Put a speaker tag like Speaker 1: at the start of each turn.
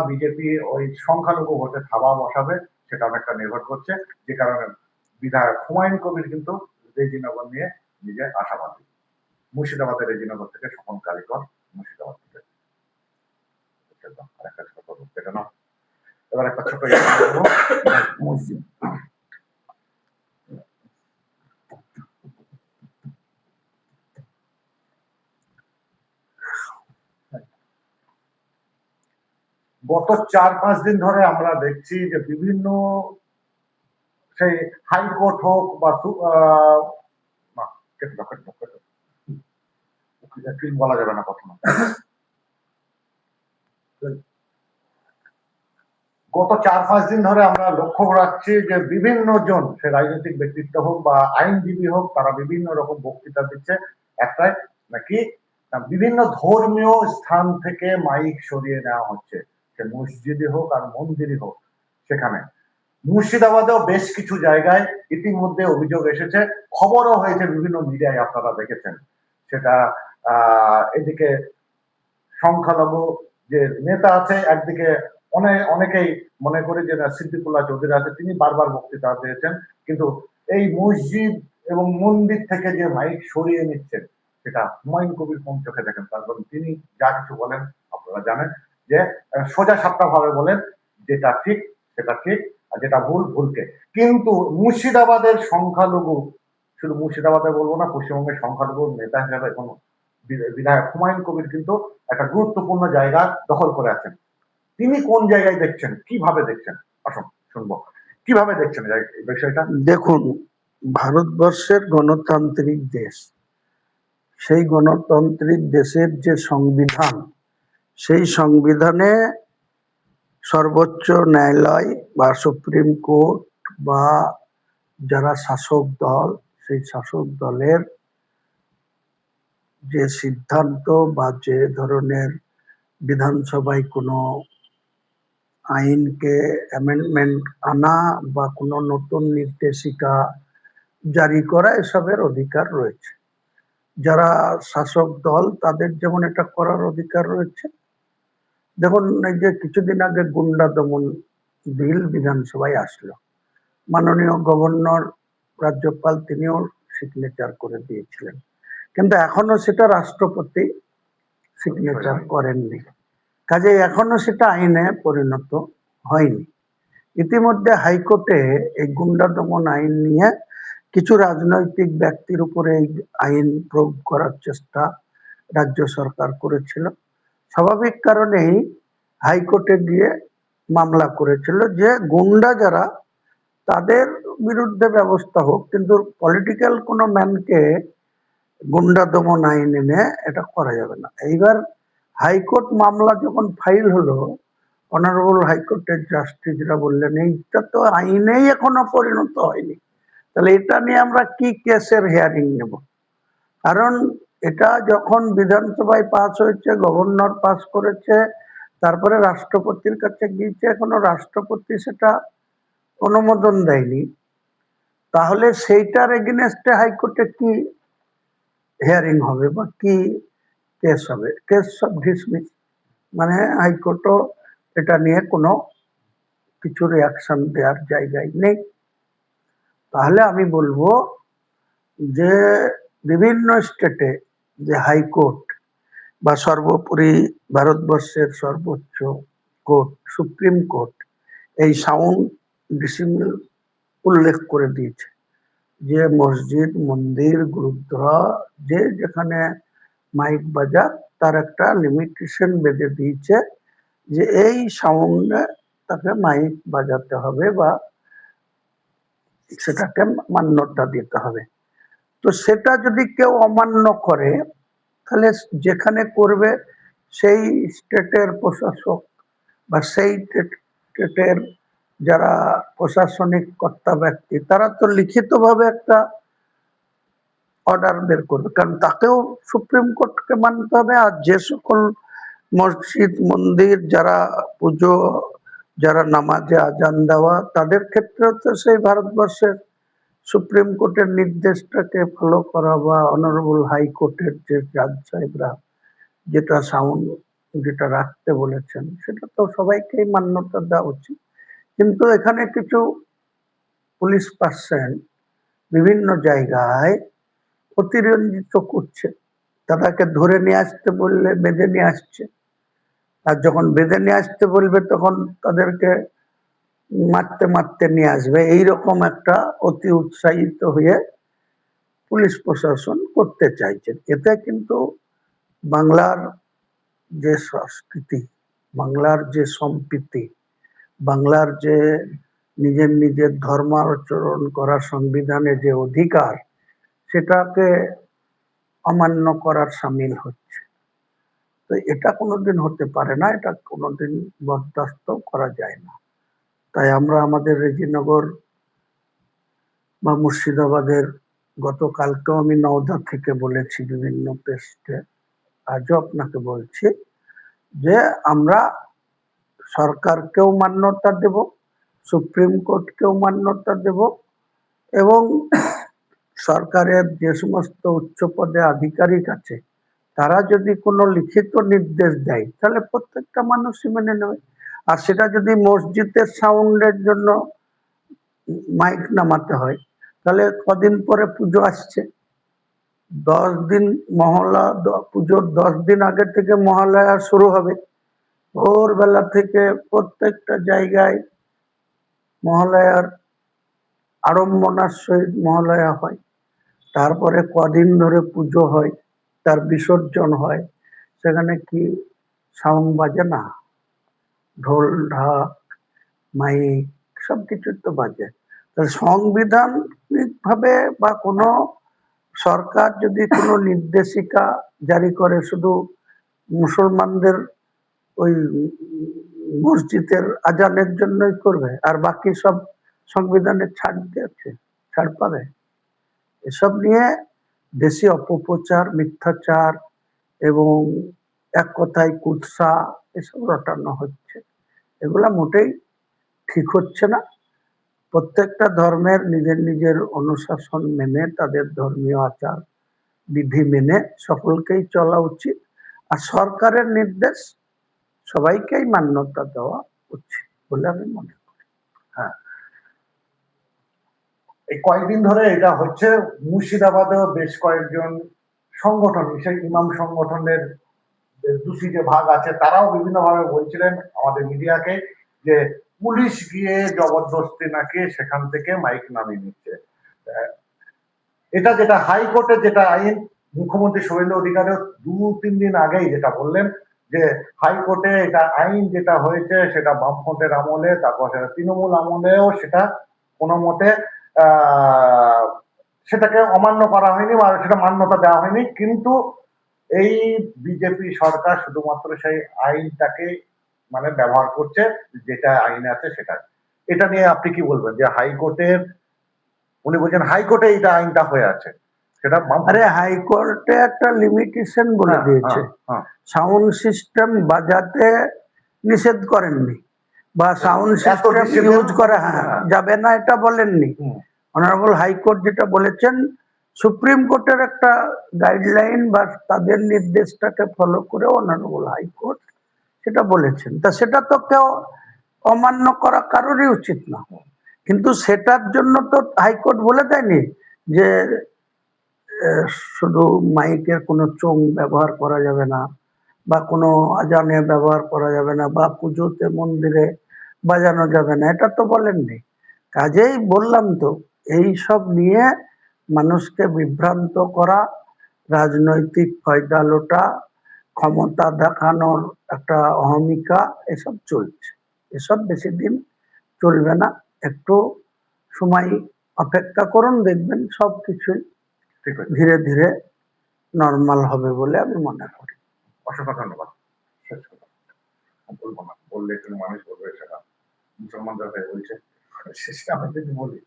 Speaker 1: BJP ওই সংখ্যালঘু ভোটে থাবা বসাবে সেটা অনেকটা নির্ভর করছে, যে কারণে বিধায়ক হুমায়ুন কবির কিন্তু রেজিনগর নিয়ে নিজে আশাবাদী। মুর্শিদাবাদের রেজিনগর থেকে স্বপন কারিকর, মুর্শিদাবাদ থেকে। আরেকটা ছোট কেটে নাও। এবার একটা ছোট মসজিদ। গত 4-5 দিন ধরে আমরা দেখছি যে বিভিন্ন সেই হাইকোর্ট হোক বা বলা যাবে না কখনো, গত 4-5 দিন ধরে আমরা লক্ষ্য করাচ্ছি যে বিভিন্ন জন, সে রাজনৈতিক ব্যক্তিত্ব হোক বা আইনজীবী হোক, তারা বিভিন্ন রকম বক্তৃতা দিচ্ছে। একটাই নাকি বিভিন্ন ধর্মীয় স্থান থেকে মাইক সরিয়ে নেওয়া হচ্ছে, সে মসজিদই হোক আর মন্দিরই হোক। সেখানে মুর্শিদাবাদেও বেশ কিছু জায়গায় ইতিমধ্যে অভিযোগ এসেছে, খবরও হয়েছে বিভিন্ন মিডিয়ায়, আপনারা দেখেছেন সেটা। এদিকে সংখ্যালঘু যে নেতা আছে, একদিকে অনেকেই মনে করে যে সিদ্দিকুল্লাহ চৌধুরী আছে, তিনি বারবার বক্তৃতা দিয়েছেন, কিন্তু এই মসজিদ এবং মন্দির থেকে যে মাইক সরিয়ে নিচ্ছেন সেটা হুমায়ুন কবির কোন চোখে দেখেন? তার কারণ তিনি যা কিছু বলেন আপনারা জানেন যে সোজা সাপটা ভাবে বলেন, যেটা ঠিক সেটা ঠিক আর যেটা ভুল ভুলকে। কিন্তু মুর্শিদাবাদের সংখ্যালঘু, শুধু মুর্শিদাবাদে বলবো না, পশ্চিমবঙ্গের সংখ্যালঘু নেতা হিসাবে এখন বিধায়ক হুমায়ুন কবির কিন্তু একটা গুরুত্বপূর্ণ জায়গা দখল করে আছেন। তিনি কোন জায়গায় দেখছেন, কিভাবে দেখছেন, আসুন শুনবো কিভাবে দেখছেন এই বিষয়টা।
Speaker 2: দেখুন, ভারতবর্ষের গণতান্ত্রিক দেশ, সেই গণতান্ত্রিক দেশের যে সংবিধান, সেই সংবিধানে সর্বোচ্চ ন্যায়ালয় বা সুপ্রিম কোর্ট বা যারা শাসক দল, সেই শাসক দলের যে সিদ্ধান্ত বা যে ধরনের বিধানসভায় কোনো আইনকে অ্যামেন্ডমেন্ট আনা বা কোনো নতুন নির্দেশিকা জারি করা, এসবের অধিকার রয়েছে। যারা শাসক দল তাদের যেমন এটা করার অধিকার রয়েছে। দেখুন, এই যে কিছুদিন আগে গুন্ডা দমন বিল বিধানসভায় আসলো, মাননীয় গভর্নর, রাজ্যপাল তিনিও সিগনেচার করে দিয়েছিলেন, কিন্তু এখনো সেটা রাষ্ট্রপতি সিগনেচার করেননি। কাজেই এখনো সেটা আইনে পরিণত হয়নি। ইতিমধ্যে হাইকোর্টে এই গুন্ডা দমন আইন নিয়ে কিছু রাজনৈতিক ব্যক্তির উপরে এই আইন প্রয়োগ করার চেষ্টা রাজ্য সরকার করেছিল। স্বাভাবিক কারণেই হাইকোর্টে গিয়ে মামলা করেছিল যে গুন্ডা যারা, তাদের বিরুদ্ধে ব্যবস্থা হোক, কিন্তু পলিটিক্যাল কোনো ম্যানকে গুন্ডা দমন আইন এনে এটা করা যাবে না। এইবার হাইকোর্ট মামলা যখন ফাইল হলো, অনারেবল হাইকোর্টের জাস্টিসরা বললেন এইটা তো আইনেই এখনো পরিণত হয়নি, তাহলে এটা নিয়ে আমরা কি কেসের হিয়ারিং নেব? কারণ এটা যখন বিধানসভায় পাস হয়েছে, গভর্নর পাস করেছে, তারপরে রাষ্ট্রপতির কাছে গিয়েছে, এখনো রাষ্ট্রপতি সেটা অনুমোদন দেয়নি, তাহলে সেইটার এগেনস্টে হাইকোর্টে কি হিয়ারিং হবে বা কি কেস হবে? কেস সব ডিসমিস, মানে হাইকোর্টও এটা নিয়ে কোনো কিছু রিয়াকশন দেওয়ার জায়গায় নেই। তাহলে আমি বলবো যে বিভিন্ন স্টেটে যে হাইকোর্ট বা সর্বোপরি ভারতবর্ষের সর্বোচ্চ কোর্ট সুপ্রিম কোর্ট এই সাউন্ড ডিসিপ্লিন উল্লেখ করে দিয়েছে যে মসজিদ, মন্দির, গুরুদ্বারা যে যেখানে মাইক বাজার, তার একটা লিমিটেশন বেঁধে দিয়েছে যে এই সাউন্ডে তাকে মাইক বাজাতে হবে বা সেটাকে মান্যতা দিতে হবে। তো সেটা যদি কেউ অমান্য করে, তাহলে যেখানে করবে সেই স্টেটের প্রশাসক বা সেই স্টেটের যারা প্রশাসনিক কর্তা ব্যক্তি, তারা তো লিখিতভাবে একটা অর্ডার বের করবে, কারণ তাকেও সুপ্রিম কোর্টকে মানতে হবে। আর যে সকল মসজিদ, মন্দির, যারা পুজো, যারা নামাজে আজান দেওয়া, তাদের ক্ষেত্রেও তো সেই ভারতবর্ষের সুপ্রিম কোর্টের নির্দেশটাকে ফলো করা বা অনারেবল হাইকোর্টের যে জাজ সাহেবরা যেটা সাউন্ড যেটা রাখতে বলেছেন সেটা তো সবাইকেই মান্যতা দেওয়া উচিত, কিন্তু এখানে কিছু পুলিশ পার্সন বিভিন্ন জায়গায় অতিরঞ্জিত করছে। তাদেরকে ধরে নিয়ে আসতে বললে বেঁধে নিয়ে আসছে, আর যখন বেঁধে নিয়ে আসতে বলবে তখন তাদেরকে মারতে মারতে নিয়ে আসবে। এইরকম একটা অতি উৎসাহিত হয়ে পুলিশ প্রশাসন করতে চাইছেন। এতে কিন্তু বাংলার যে সংস্কৃতি, বাংলার যে সম্প্রীতি, বাংলার যে নিজের নিজের ধর্মাচরণ করার সংবিধানে যে অধিকার, সেটাকে অমান্য করার সামিল হচ্ছে। তো এটা কোনোদিন হতে পারে না, এটা কোনোদিন বরদাস্ত করা যায় না। তাই আমরা আমাদের রেজিনগর বা মুর্শিদাবাদের, গতকালকেও আমি নওদা থেকে বলেছি বিভিন্ন পেস্টে, আজও আপনাকে বলছি যে আমরা সরকারকেও মান্যতা দেব, সুপ্রিম কোর্টকেও মান্যতা দেব, এবং সরকারের যে সমস্ত উচ্চ পদে আধিকারিক আছে তারা যদি কোনো লিখিত নির্দেশ দেয় তাহলে প্রত্যেকটা মানুষই মেনে নেবে। আর সেটা যদি মসজিদের সাউন্ডের জন্য মাইক নামাতে হয়, তাহলে কদিন পরে পুজো আসছে, 10 দিন মহলা, পুজোর 10 দিন আগে থেকে মহালয়া শুরু হবে। ভোরবেলা থেকে প্রত্যেকটা জায়গায় মহালয়ার আড়ম্বনার সহিত মহালয়া হয়, তারপরে কদিন ধরে পুজো হয়, তার বিসর্জন হয়। সেখানে কি সাউন্ড বাজে না? ঢোল ঢাক মাইক সবকিছু তো বাজে। তাহলে সাংবিধানিক ভাবে বা কোনো সরকার যদি কোনো নির্দেশিকা জারি করে শুধু মুসলমানদের ওই মসজিদের আজানের জন্যই করবে, আর বাকি সব সংবিধানে ছাড় দিয়েছে, ছাড় পাবে? এসব নিয়ে বেশি অপপ্রচার, মিথ্যাচার এবং এক কথায় কুৎসা এসব রটানো হচ্ছে। এগুলা মোটেই ঠিক হচ্ছে না। প্রত্যেকটা ধর্মের নিজের নিজের অনুশাসন মেনে, তাদের ধর্মীয় আচার বিধি মেনে সকলকেই চলা উচিত। আর সরকারের নির্দেশ সবাইকেই মান্যতা দেওয়া উচিত বলে আমি মনে করি।
Speaker 1: হ্যাঁ, এই কয়েকদিন ধরে এটা হচ্ছে। মুর্শিদাবাদেও বেশ কয়েকজন সংগঠন, বিশেষ ইমাম সংগঠনের যে দুটি যে ভাগ আছে, তারাও বিভিন্ন ভাবে বলছিলেন আমাদের মিডিয়াকে যে পুলিশ গিয়ে জবরদস্তি নাকি সেখান থেকে মাইক নামিয়ে নিচ্ছে। এটা যেটা হাইকোর্টে যেটা আইন, মুখ্যমন্ত্রী শুভেন্দু অধিকারী 2-3 দিন আগেই যেটা বললেন যে হাইকোর্টে এটা আইন যেটা হয়েছে সেটা বামফ্রন্টের আমলে, তারপর সেটা তৃণমূল আমলেও সেটা কোনো মতে সেটাকে অমান্য করা হয়নি বা সেটা মান্যতা দেওয়া হয়নি। কিন্তু এই বিজেপি সরকার শুধুমাত্র সেই আইনটাকে মানে ব্যবহার করছে, যেটা আইনে আছে সেটা। এটা নিয়ে আপনি কি বলবেন যে হাইকোর্টের, উনি বলছেন হাইকোর্টে এইটা আইনটা হয়ে আছে, সেটা
Speaker 2: আরে হাইকোর্টে একটা লিমিটেশন বলে দিয়েছে, সাউন্ড সিস্টেম বাজাতে নিষেধ করেননি, বা সাউন্ড সিস্টেম ইউজ করা যাবে না এটা বলেননি। অনারেবল হাইকোর্ট যেটা বলেছেন, সুপ্রিম কোর্টের একটা গাইডলাইন বা তাদের নির্দেশটাকে ফলো করে অনারেবল হাইকোর্ট সেটা বলেছেন। তা সেটা তো কেউ অমান্য করা কারোরই উচিত না। কিন্তু সেটার জন্য তো হাইকোর্ট বলে দেয়নি যে শুধু মাইকের কোনো চোং ব্যবহার করা যাবে না, বা কোনো আজানে ব্যবহার করা যাবে না, বা পুজোতে মন্দিরে বাজানো যাবে না, এটা তো বলেননি। কাজেই বললাম তো, এই সব নিয়ে মানুষকে বিভ্রান্ত করা, রাজনৈতিক ফয়দা লোটা, ক্ষমতা দেখানোর একটা অহমিকা, এসব চলছে। এসব বেশি দিন চলবে না, একটু সময় অপেক্ষা করুন, দেখবেন সবকিছুই ধীরে ধীরে নর্মাল হবে বলে আমি মনে করি।
Speaker 1: অসংখ্য ধন্যবাদ। শেষ কথা বলবো না, বললে কোনো মানুষ বলবে সেটা মুসলমানদের হয়ে বলছে, শেষে আমি যদি বলি